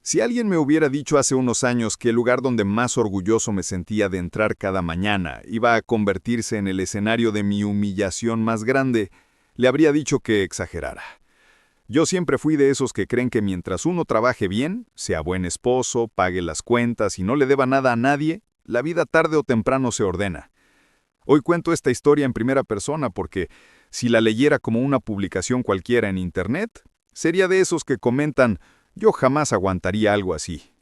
Si alguien me hubiera dicho hace unos años que el lugar donde más orgulloso me sentía de entrar cada mañana iba a convertirse en el escenario de mi humillación más grande, le habría dicho que exagerara. Yo siempre fui de esos que creen que mientras uno trabaje bien, sea buen esposo, pague las cuentas y no le deba nada a nadie, la vida tarde o temprano se ordena. Hoy cuento esta historia en primera persona porque, si la leyera como una publicación cualquiera en Internet, sería de esos que comentan: yo jamás aguantaría algo así.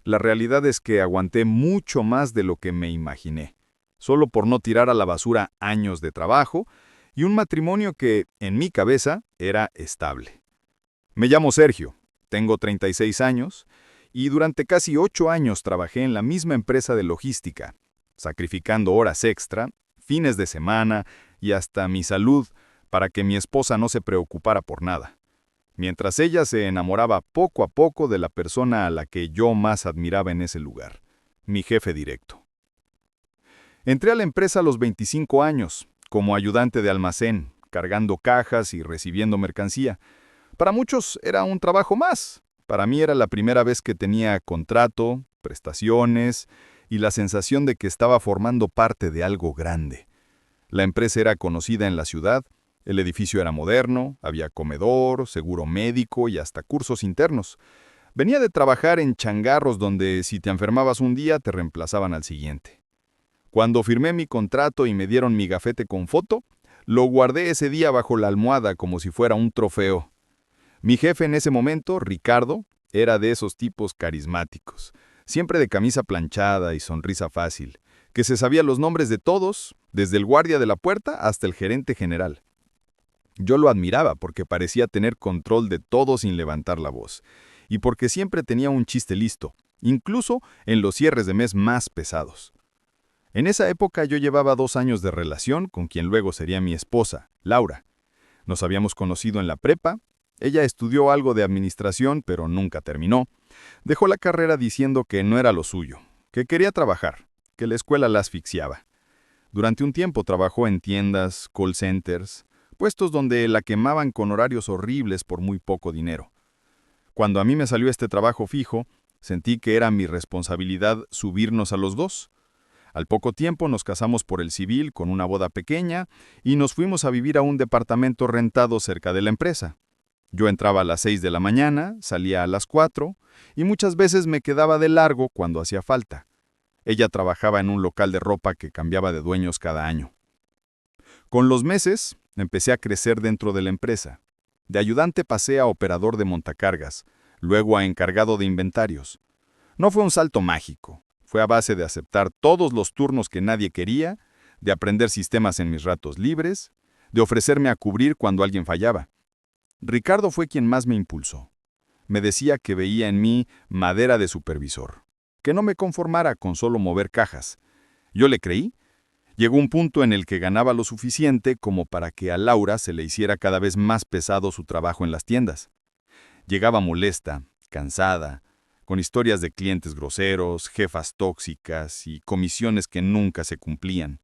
La realidad es que aguanté mucho más de lo que me imaginé, solo por no tirar a la basura años de trabajo y un matrimonio que, en mi cabeza, era estable. Me llamo Sergio, tengo 36 años y durante casi 8 años trabajé en la misma empresa de logística, sacrificando horas extra, fines de semana y hasta mi salud para que mi esposa no se preocupara por nada, mientras ella se enamoraba poco a poco de la persona a la que yo más admiraba en ese lugar, mi jefe directo. Entré a la empresa a los 25 años, como ayudante de almacén, cargando cajas y recibiendo mercancía. Para muchos era un trabajo más. Para mí era la primera vez que tenía contrato, prestaciones y la sensación de que estaba formando parte de algo grande. La empresa era conocida en la ciudad, el edificio era moderno, había comedor, seguro médico y hasta cursos internos. Venía de trabajar en changarros donde si te enfermabas un día te reemplazaban al siguiente. Cuando firmé mi contrato y me dieron mi gafete con foto, lo guardé ese día bajo la almohada como si fuera un trofeo. Mi jefe en ese momento, Ricardo, era de esos tipos carismáticos, siempre de camisa planchada y sonrisa fácil, que se sabía los nombres de todos, desde el guardia de la puerta hasta el gerente general. Yo lo admiraba porque parecía tener control de todo sin levantar la voz, y porque siempre tenía un chiste listo, incluso en los cierres de mes más pesados. En esa época yo llevaba 2 años de relación con quien luego sería mi esposa, Laura. Nos habíamos conocido en la prepa. Ella estudió algo de administración, pero nunca terminó. Dejó la carrera diciendo que no era lo suyo, que quería trabajar, que la escuela la asfixiaba. Durante un tiempo trabajó en tiendas, call centers, puestos donde la quemaban con horarios horribles por muy poco dinero. Cuando a mí me salió este trabajo fijo, sentí que era mi responsabilidad subirnos a los dos. Al poco tiempo nos casamos por el civil con una boda pequeña y nos fuimos a vivir a un departamento rentado cerca de la empresa. Yo entraba a las 6 de la mañana, salía a las 4 y muchas veces me quedaba de largo cuando hacía falta. Ella trabajaba en un local de ropa que cambiaba de dueños cada año. Con los meses, empecé a crecer dentro de la empresa. De ayudante pasé a operador de montacargas, luego a encargado de inventarios. No fue un salto mágico. Fue a base de aceptar todos los turnos que nadie quería, de aprender sistemas en mis ratos libres, de ofrecerme a cubrir cuando alguien fallaba. Ricardo fue quien más me impulsó. Me decía que veía en mí madera de supervisor, que no me conformara con solo mover cajas. Yo le creí. Llegó un punto en el que ganaba lo suficiente como para que a Laura se le hiciera cada vez más pesado su trabajo en las tiendas. Llegaba molesta, cansada, con historias de clientes groseros, jefas tóxicas y comisiones que nunca se cumplían.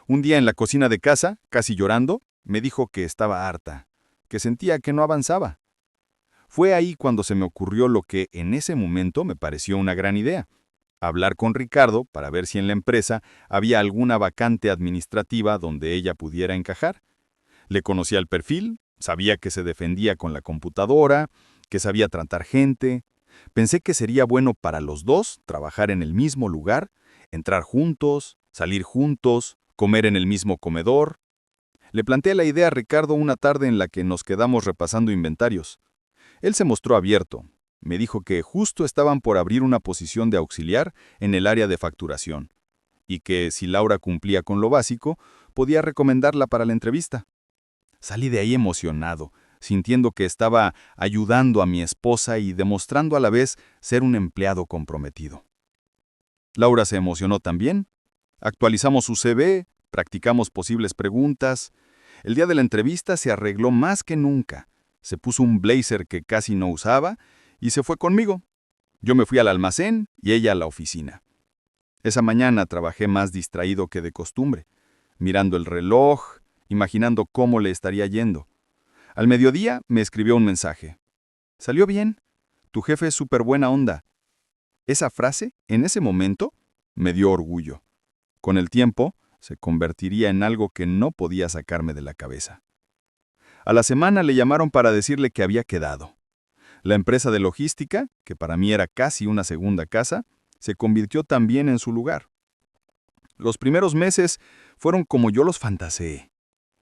Un día en la cocina de casa, casi llorando, me dijo que estaba harta, que sentía que no avanzaba. Fue ahí cuando se me ocurrió lo que en ese momento me pareció una gran idea: hablar con Ricardo para ver si en la empresa había alguna vacante administrativa donde ella pudiera encajar. Le conocía el perfil, sabía que se defendía con la computadora, que sabía tratar gente. Pensé que sería bueno para los dos trabajar en el mismo lugar, entrar juntos, salir juntos, comer en el mismo comedor. Le planteé la idea a Ricardo una tarde en la que nos quedamos repasando inventarios. Él se mostró abierto. Me dijo que justo estaban por abrir una posición de auxiliar en el área de facturación, y que si Laura cumplía con lo básico, podía recomendarla para la entrevista. Salí de ahí emocionado, sintiendo que estaba ayudando a mi esposa y demostrando a la vez ser un empleado comprometido. Laura se emocionó también. Actualizamos su CV, practicamos posibles preguntas. El día de la entrevista se arregló más que nunca. Se puso un blazer que casi no usaba y se fue conmigo. Yo me fui al almacén y ella a la oficina. Esa mañana trabajé más distraído que de costumbre, mirando el reloj, imaginando cómo le estaría yendo. Al mediodía me escribió un mensaje. Salió bien. Tu jefe es súper buena onda. Esa frase, en ese momento, me dio orgullo. Con el tiempo, se convertiría en algo que no podía sacarme de la cabeza. A la semana le llamaron para decirle que había quedado. La empresa de logística, que para mí era casi una segunda casa, se convirtió también en su lugar. Los primeros meses fueron como yo los fantaseé.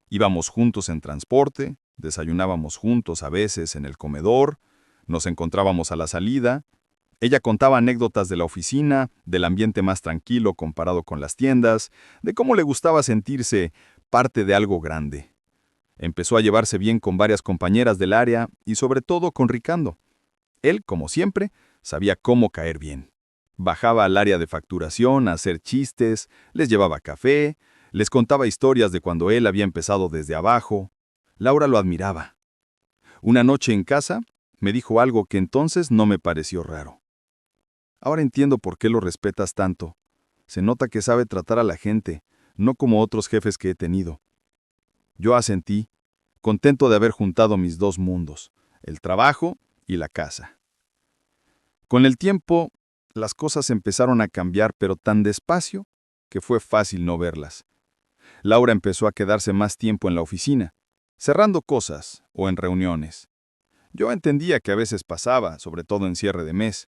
Íbamos juntos en transporte, desayunábamos juntos a veces en el comedor, nos encontrábamos a la salida. Ella contaba anécdotas de la oficina, del ambiente más tranquilo comparado con las tiendas, de cómo le gustaba sentirse parte de algo grande. Empezó a llevarse bien con varias compañeras del área y sobre todo con Ricardo. Él, como siempre, sabía cómo caer bien. Bajaba al área de facturación a hacer chistes, les llevaba café, les contaba historias de cuando él había empezado desde abajo. Laura lo admiraba. Una noche en casa, me dijo algo que entonces no me pareció raro. Ahora entiendo por qué lo respetas tanto. Se nota que sabe tratar a la gente, no como otros jefes que he tenido. Yo asentí, contento de haber juntado mis dos mundos, el trabajo y la casa. Con el tiempo, las cosas empezaron a cambiar, pero tan despacio que fue fácil no verlas. Laura empezó a quedarse más tiempo en la oficina, cerrando cosas o en reuniones. Yo entendía que a veces pasaba, sobre todo en cierre de mes,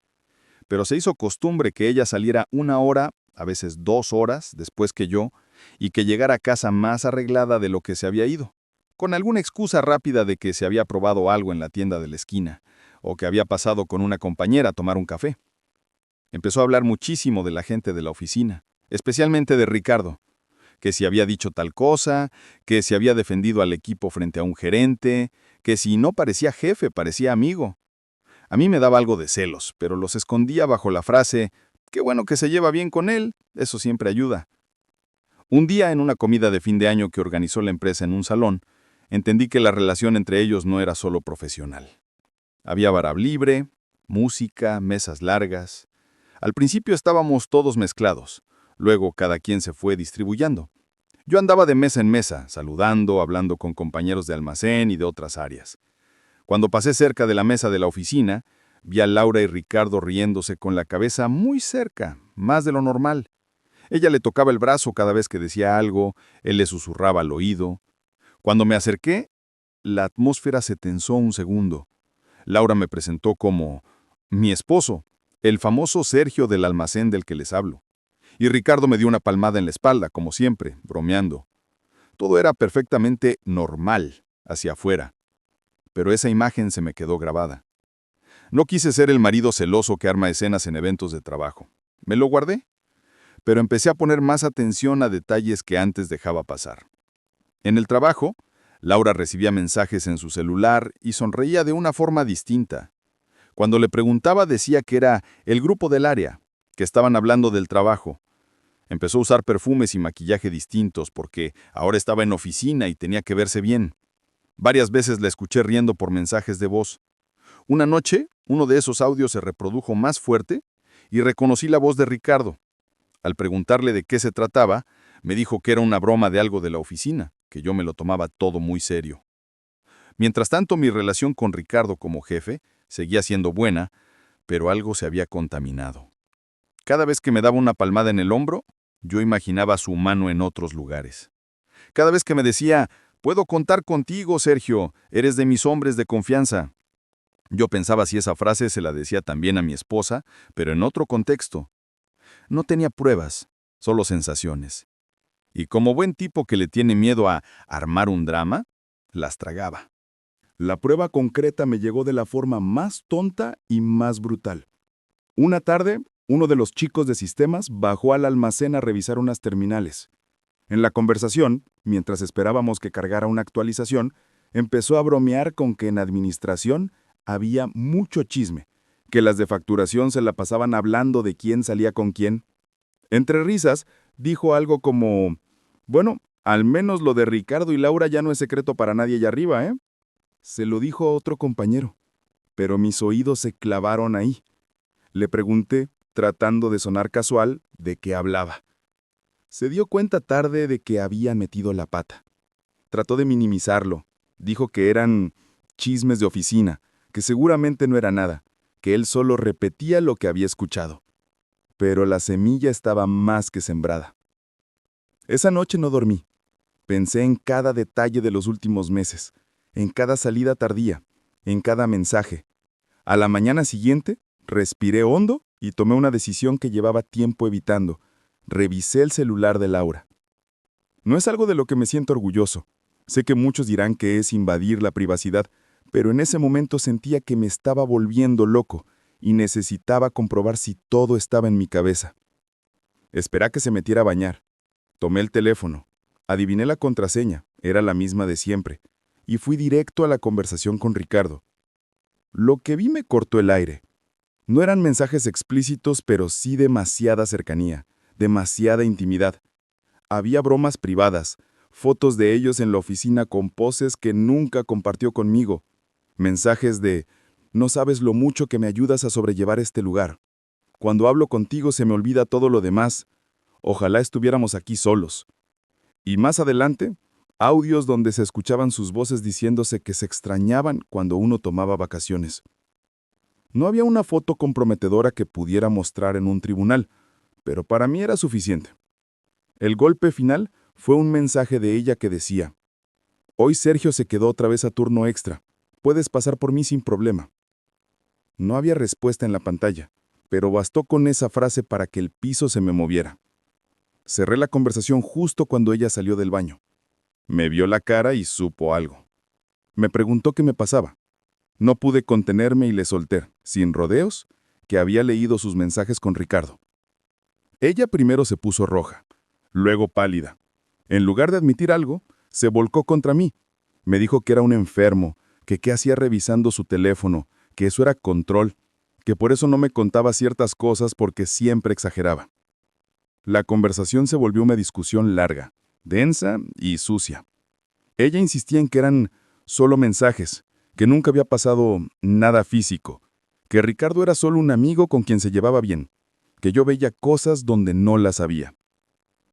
pero se hizo costumbre que ella saliera 1 hora, a veces 2 horas, después que yo, y que llegara a casa más arreglada de lo que se había ido, con alguna excusa rápida de que se había probado algo en la tienda de la esquina, o que había pasado con una compañera a tomar un café. Empezó a hablar muchísimo de la gente de la oficina, especialmente de Ricardo, que si había dicho tal cosa, que si había defendido al equipo frente a un gerente, que si no parecía jefe, parecía amigo. A mí me daba algo de celos, pero los escondía bajo la frase, qué bueno que se lleva bien con él, eso siempre ayuda. Un día en una comida de fin de año que organizó la empresa en un salón, entendí que la relación entre ellos no era solo profesional. Había barra libre, música, mesas largas. Al principio estábamos todos mezclados, luego cada quien se fue distribuyendo. Yo andaba de mesa en mesa, saludando, hablando con compañeros de almacén y de otras áreas. Cuando pasé cerca de la mesa de la oficina, vi a Laura y Ricardo riéndose con la cabeza muy cerca, más de lo normal. Ella le tocaba el brazo cada vez que decía algo, él le susurraba al oído. Cuando me acerqué, la atmósfera se tensó un segundo. Laura me presentó como mi esposo, el famoso Sergio del almacén del que les hablo. Y Ricardo me dio una palmada en la espalda, como siempre, bromeando. Todo era perfectamente normal, hacia afuera. Pero esa imagen se me quedó grabada. No quise ser el marido celoso que arma escenas en eventos de trabajo. Me lo guardé, pero empecé a poner más atención a detalles que antes dejaba pasar. En el trabajo, Laura recibía mensajes en su celular y sonreía de una forma distinta. Cuando le preguntaba decía que era el grupo del área, que estaban hablando del trabajo. Empezó a usar perfumes y maquillaje distintos porque ahora estaba en oficina y tenía que verse bien. Varias veces la escuché riendo por mensajes de voz. Una noche, uno de esos audios se reprodujo más fuerte y reconocí la voz de Ricardo. Al preguntarle de qué se trataba, me dijo que era una broma de algo de la oficina, que yo me lo tomaba todo muy serio. Mientras tanto, mi relación con Ricardo como jefe seguía siendo buena, pero algo se había contaminado. Cada vez que me daba una palmada en el hombro, yo imaginaba su mano en otros lugares. Cada vez que me decía, puedo contar contigo, Sergio, eres de mis hombres de confianza. Yo pensaba si esa frase se la decía también a mi esposa, pero en otro contexto. No tenía pruebas, solo sensaciones. Y como buen tipo que le tiene miedo a armar un drama, las tragaba. La prueba concreta me llegó de la forma más tonta y más brutal. Una tarde, uno de los chicos de sistemas bajó al almacén a revisar unas terminales. En la conversación, mientras esperábamos que cargara una actualización, empezó a bromear con que en administración había mucho chisme, que las de facturación se la pasaban hablando de quién salía con quién. Entre risas, dijo algo como, bueno, al menos lo de Ricardo y Laura ya no es secreto para nadie allá arriba, ¿eh? Se lo dijo a otro compañero, pero mis oídos se clavaron ahí. Le pregunté, tratando de sonar casual, de qué hablaba. Se dio cuenta tarde de que había metido la pata. Trató de minimizarlo. Dijo que eran chismes de oficina, que seguramente no era nada, que él solo repetía lo que había escuchado. Pero la semilla estaba más que sembrada. Esa noche no dormí. Pensé en cada detalle de los últimos meses, en cada salida tardía, en cada mensaje. A la mañana siguiente, respiré hondo y tomé una decisión que llevaba tiempo evitando. Revisé el celular de Laura. No es algo de lo que me siento orgulloso. Sé que muchos dirán que es invadir la privacidad, pero en ese momento sentía que me estaba volviendo loco y necesitaba comprobar si todo estaba en mi cabeza. Esperé a que se metiera a bañar. Tomé el teléfono. Adiviné la contraseña, era la misma de siempre, y fui directo a la conversación con Ricardo. Lo que vi me cortó el aire. No eran mensajes explícitos, pero sí demasiada cercanía, demasiada intimidad. Había bromas privadas, fotos de ellos en la oficina con poses que nunca compartió conmigo, mensajes de «No sabes lo mucho que me ayudas a sobrellevar este lugar. Cuando hablo contigo se me olvida todo lo demás. Ojalá estuviéramos aquí solos». Y más adelante, audios donde se escuchaban sus voces diciéndose que se extrañaban cuando uno tomaba vacaciones. No había una foto comprometedora que pudiera mostrar en un tribunal, pero para mí era suficiente. El golpe final fue un mensaje de ella que decía: «Hoy Sergio se quedó otra vez a turno extra. Puedes pasar por mí sin problema». No había respuesta en la pantalla, pero bastó con esa frase para que el piso se me moviera. Cerré la conversación justo cuando ella salió del baño. Me vio la cara y supo algo. Me preguntó qué me pasaba. No pude contenerme y le solté, sin rodeos, que había leído sus mensajes con Ricardo. Ella primero se puso roja, luego pálida. En lugar de admitir algo, se volcó contra mí. Me dijo que era un enfermo, que qué hacía revisando su teléfono, que eso era control, que por eso no me contaba ciertas cosas porque siempre exageraba. La conversación se volvió una discusión larga, densa y sucia. Ella insistía en que eran solo mensajes, que nunca había pasado nada físico, que Ricardo era solo un amigo con quien se llevaba bien, que yo veía cosas donde no las había.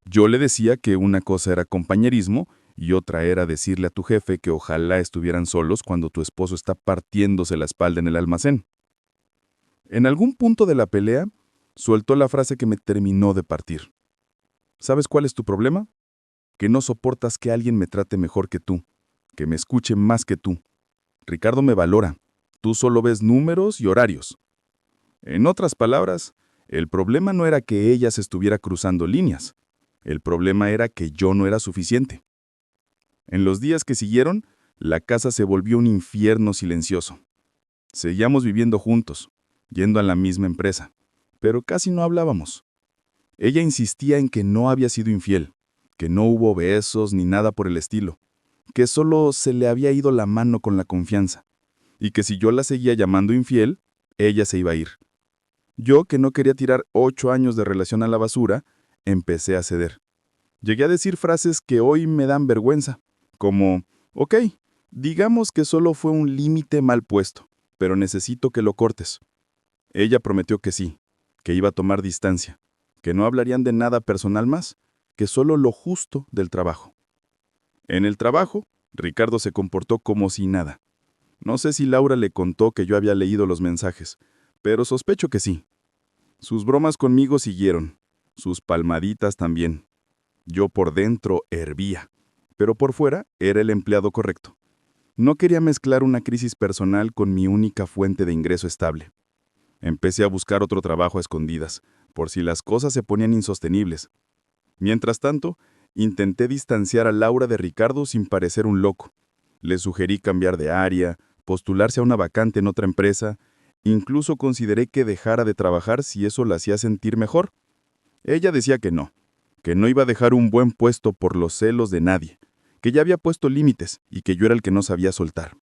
Yo le decía que una cosa era compañerismo y otra era decirle a tu jefe que ojalá estuvieran solos cuando tu esposo está partiéndose la espalda en el almacén. En algún punto de la pelea, soltó la frase que me terminó de partir. ¿Sabes cuál es tu problema? Que no soportas que alguien me trate mejor que tú, que me escuche más que tú. Ricardo me valora. Tú solo ves números y horarios. En otras palabras, el problema no era que ella se estuviera cruzando líneas. El problema era que yo no era suficiente. En los días que siguieron, la casa se volvió un infierno silencioso. Seguíamos viviendo juntos, yendo a la misma empresa, pero casi no hablábamos. Ella insistía en que no había sido infiel, que no hubo besos ni nada por el estilo, que solo se le había ido la mano con la confianza, y que si yo la seguía llamando infiel, ella se iba a ir. Yo, que no quería tirar 8 años de relación a la basura, empecé a ceder. Llegué a decir frases que hoy me dan vergüenza, como, ok, digamos que solo fue un límite mal puesto, pero necesito que lo cortes. Ella prometió que sí, que iba a tomar distancia, que no hablarían de nada personal más, que solo lo justo del trabajo. En el trabajo, Ricardo se comportó como si nada. No sé si Laura le contó que yo había leído los mensajes, pero sospecho que sí. Sus bromas conmigo siguieron, sus palmaditas también. Yo por dentro hervía, pero por fuera era el empleado correcto. No quería mezclar una crisis personal con mi única fuente de ingreso estable. Empecé a buscar otro trabajo a escondidas, por si las cosas se ponían insostenibles. Mientras tanto, intenté distanciar a Laura de Ricardo sin parecer un loco. Le sugerí cambiar de área, postularse a una vacante en otra empresa, incluso consideré que dejara de trabajar si eso la hacía sentir mejor. Ella decía que no iba a dejar un buen puesto por los celos de nadie, que ya había puesto límites y que yo era el que no sabía soltar.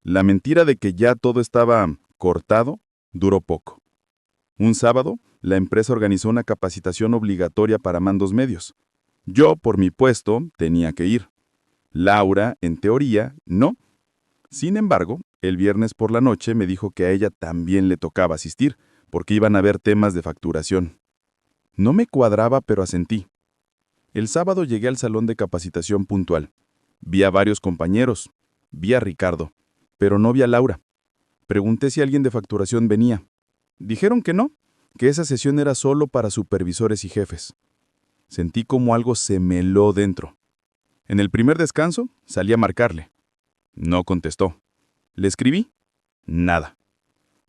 La mentira de que ya todo estaba cortado duró poco. Un sábado, la empresa organizó una capacitación obligatoria para mandos medios. Yo, por mi puesto, tenía que ir. Laura, en teoría, no. Sin embargo, el viernes por la noche me dijo que a ella también le tocaba asistir, porque iban a haber temas de facturación. No me cuadraba, pero asentí. El sábado llegué al salón de capacitación puntual. Vi a varios compañeros. Vi a Ricardo, pero no vi a Laura. Pregunté si alguien de facturación venía. Dijeron que no, que esa sesión era solo para supervisores y jefes. Sentí como algo se me heló dentro. En el primer descanso, salí a marcarle. No contestó. Le escribí. Nada.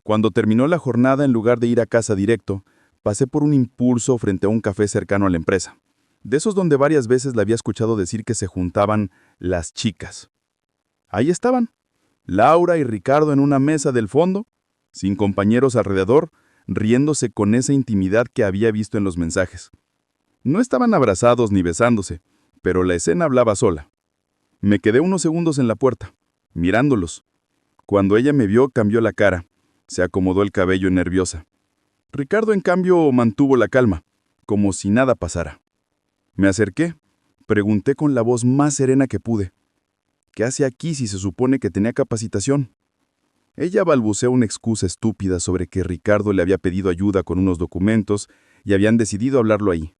Cuando terminó la jornada, en lugar de ir a casa directo, pasé por un impulso frente a un café cercano a la empresa. De esos donde varias veces le había escuchado decir que se juntaban las chicas. Ahí estaban, Laura y Ricardo en una mesa del fondo, sin compañeros alrededor, riéndose con esa intimidad que había visto en los mensajes. No estaban abrazados ni besándose, pero la escena hablaba sola. Me quedé unos segundos en la puerta, mirándolos. Cuando ella me vio, cambió la cara. Se acomodó el cabello nerviosa. Ricardo, en cambio, mantuvo la calma, como si nada pasara. Me acerqué, pregunté con la voz más serena que pude. ¿Qué hace aquí si se supone que tenía capacitación? Ella balbuceó una excusa estúpida sobre que Ricardo le había pedido ayuda con unos documentos y habían decidido hablarlo ahí.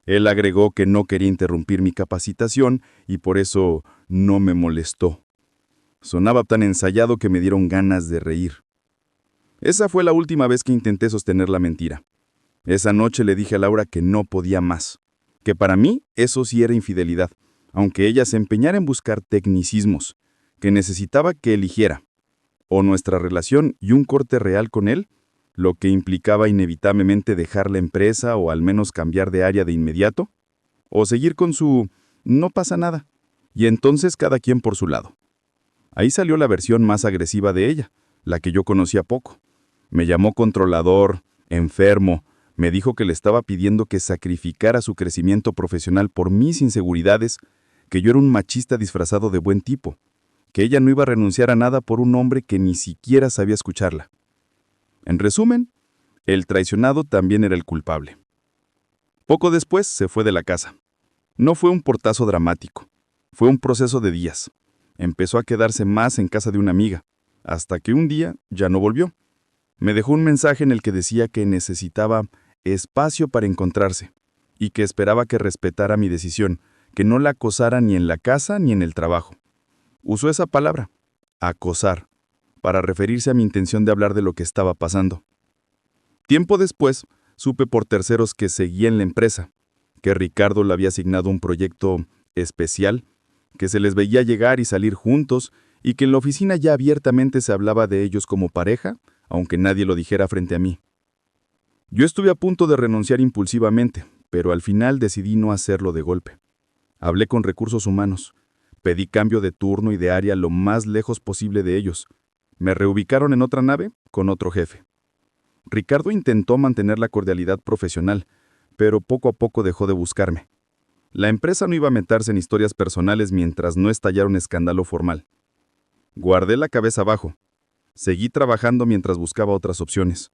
Él agregó que no quería interrumpir mi capacitación y por eso no me molestó. Sonaba tan ensayado que me dieron ganas de reír. Esa fue la última vez que intenté sostener la mentira. Esa noche le dije a Laura que no podía más, que para mí eso sí era infidelidad, aunque ella se empeñara en buscar tecnicismos, que necesitaba que eligiera, o nuestra relación y un corte real con él, lo que implicaba inevitablemente dejar la empresa o al menos cambiar de área de inmediato, o seguir con su no pasa nada, y entonces cada quien por su lado. Ahí salió la versión más agresiva de ella, la que yo conocía poco. Me llamó controlador, enfermo, me dijo que le estaba pidiendo que sacrificara su crecimiento profesional por mis inseguridades, que yo era un machista disfrazado de buen tipo, que ella no iba a renunciar a nada por un hombre que ni siquiera sabía escucharla. En resumen, el traicionado también era el culpable. Poco después se fue de la casa. No fue un portazo dramático, fue un proceso de días. Empezó a quedarse más en casa de una amiga, hasta que un día ya no volvió. Me dejó un mensaje en el que decía que necesitaba espacio para encontrarse y que esperaba que respetara mi decisión, que no la acosara ni en la casa ni en el trabajo. Usó esa palabra, acosar, para referirse a mi intención de hablar de lo que estaba pasando. Tiempo después, supe por terceros que seguía en la empresa, que Ricardo le había asignado un proyecto especial, que se les veía llegar y salir juntos y que en la oficina ya abiertamente se hablaba de ellos como pareja, aunque nadie lo dijera frente a mí. Yo estuve a punto de renunciar impulsivamente, pero al final decidí no hacerlo de golpe. Hablé con recursos humanos, pedí cambio de turno y de área lo más lejos posible de ellos. Me reubicaron en otra nave con otro jefe. Ricardo intentó mantener la cordialidad profesional, pero poco a poco dejó de buscarme. La empresa no iba a meterse en historias personales mientras no estallara un escándalo formal. Guardé la cabeza abajo. Seguí trabajando mientras buscaba otras opciones.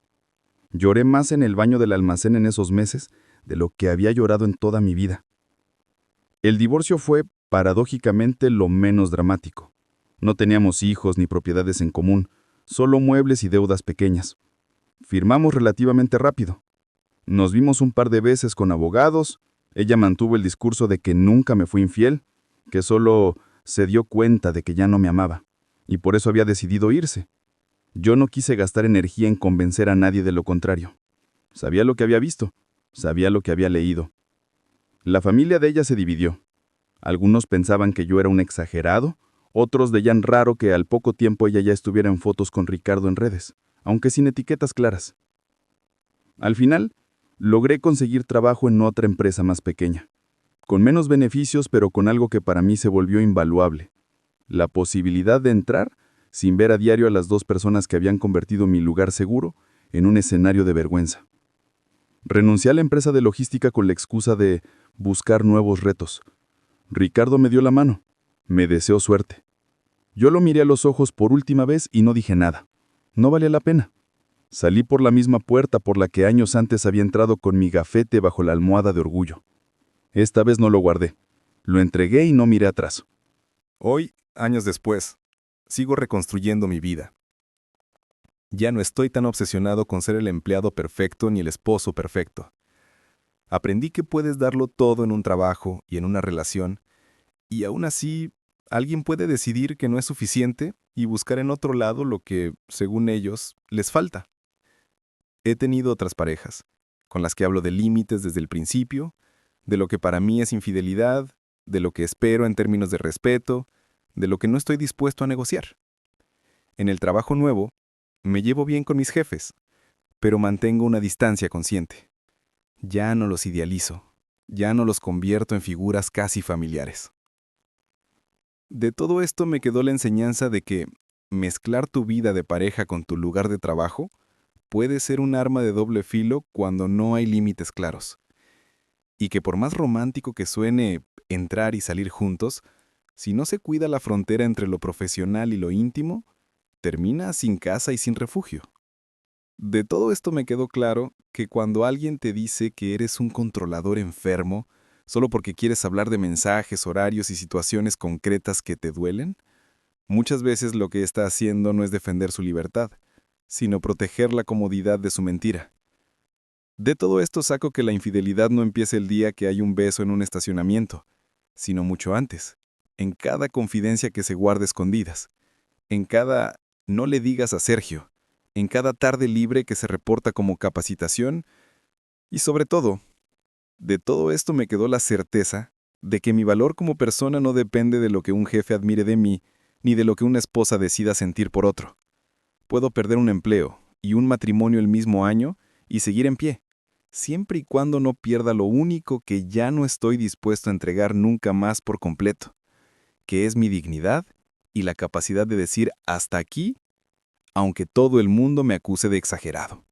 Lloré más en el baño del almacén en esos meses de lo que había llorado en toda mi vida. El divorcio fue, paradójicamente, lo menos dramático. No teníamos hijos ni propiedades en común, solo muebles y deudas pequeñas. Firmamos relativamente rápido. Nos vimos un par de veces con abogados. Ella mantuvo el discurso de que nunca me fui infiel, que solo se dio cuenta de que ya no me amaba, y por eso había decidido irse. Yo no quise gastar energía en convencer a nadie de lo contrario. Sabía lo que había visto, sabía lo que había leído. La familia de ella se dividió. Algunos pensaban que yo era un exagerado, otros veían raro que al poco tiempo ella ya estuviera en fotos con Ricardo en redes, aunque sin etiquetas claras. Al final, logré conseguir trabajo en otra empresa más pequeña, con menos beneficios pero con algo que para mí se volvió invaluable: la posibilidad de entrar sin ver a diario a las dos personas que habían convertido mi lugar seguro en un escenario de vergüenza. Renuncié a la empresa de logística con la excusa de buscar nuevos retos. Ricardo me dio la mano, me deseó suerte. Yo lo miré a los ojos por última vez y no dije nada. No valía la pena. Salí por la misma puerta por la que años antes había entrado con mi gafete bajo la almohada de orgullo. Esta vez no lo guardé. Lo entregué y no miré atrás. Hoy, años después, sigo reconstruyendo mi vida. Ya no estoy tan obsesionado con ser el empleado perfecto ni el esposo perfecto. Aprendí que puedes darlo todo en un trabajo y en una relación, y aún así Alguien puede decidir que no es suficiente y buscar en otro lado lo que, según ellos, les falta. He tenido otras parejas, con las que hablo de límites desde el principio, de lo que para mí es infidelidad, de lo que espero en términos de respeto, de lo que no estoy dispuesto a negociar. En el trabajo nuevo, me llevo bien con mis jefes, pero mantengo una distancia consciente. Ya no los idealizo, ya no los convierto en figuras casi familiares. De todo esto me quedó la enseñanza de que mezclar tu vida de pareja con tu lugar de trabajo puede ser un arma de doble filo cuando no hay límites claros. Y que por más romántico que suene entrar y salir juntos, si no se cuida la frontera entre lo profesional y lo íntimo, termina sin casa y sin refugio. De todo esto me quedó claro que cuando alguien te dice que eres un controlador enfermo, solo porque quieres hablar de mensajes, horarios y situaciones concretas que te duelen, muchas veces lo que está haciendo no es defender su libertad, sino proteger la comodidad de su mentira. De todo esto saco que la infidelidad no empieza el día que hay un beso en un estacionamiento, sino mucho antes, en cada confidencia que se guarda escondidas, en cada no le digas a Sergio, en cada tarde libre que se reporta como capacitación y sobre todo, de todo esto me quedó la certeza de que mi valor como persona no depende de lo que un jefe admire de mí ni de lo que una esposa decida sentir por otro. Puedo perder un empleo y un matrimonio el mismo año y seguir en pie, siempre y cuando no pierda lo único que ya no estoy dispuesto a entregar nunca más por completo, que es mi dignidad y la capacidad de decir hasta aquí, aunque todo el mundo me acuse de exagerado.